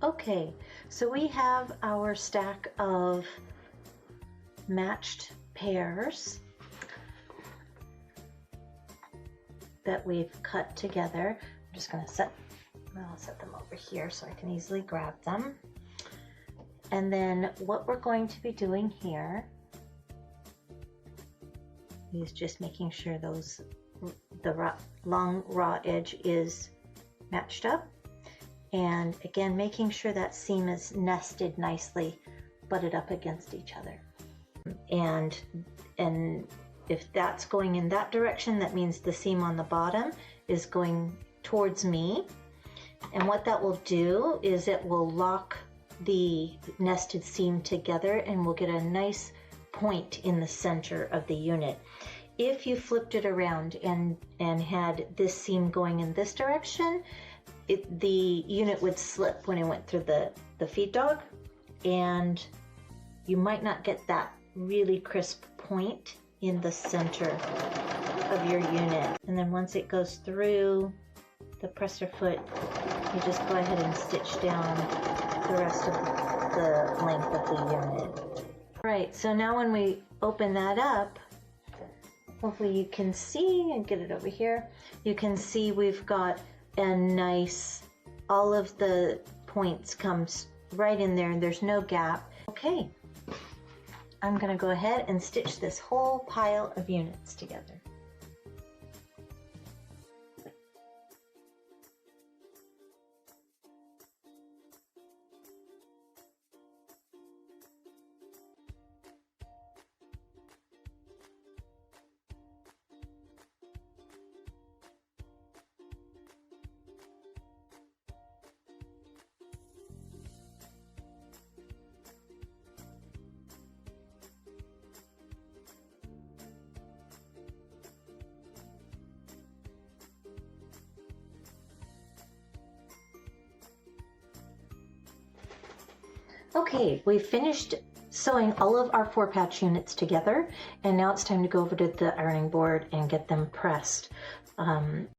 Okay, so we have our stack of matched pairs that we've cut together. I'm just going to I'll set them over here so I can easily grab them. And then what we're going to be doing here is just making sure the long raw edge is matched up. And again, making sure that seam is nested nicely, butted up against each other. And if that's going in that direction, that means the seam on the bottom is going towards me. And what that will do is it will lock the nested seam together and we'll get a nice point in the center of the unit. If you flipped it around and had this seam going in this direction, the unit would slip when it went through the feed dog, and you might not get that really crisp point in the center of your unit. And then once it goes through the presser foot, you just go ahead and stitch down the rest of the length of the unit. Right, so now when we open that up, hopefully you can see, and get it over here, you can see we've got a nice, all of the points comes right in there and there's no gap. Okay, I'm gonna go ahead and stitch this whole pile of units together. Okay, we've finished sewing all of our 4-patch units together, and now it's time to go over to the ironing board and get them pressed.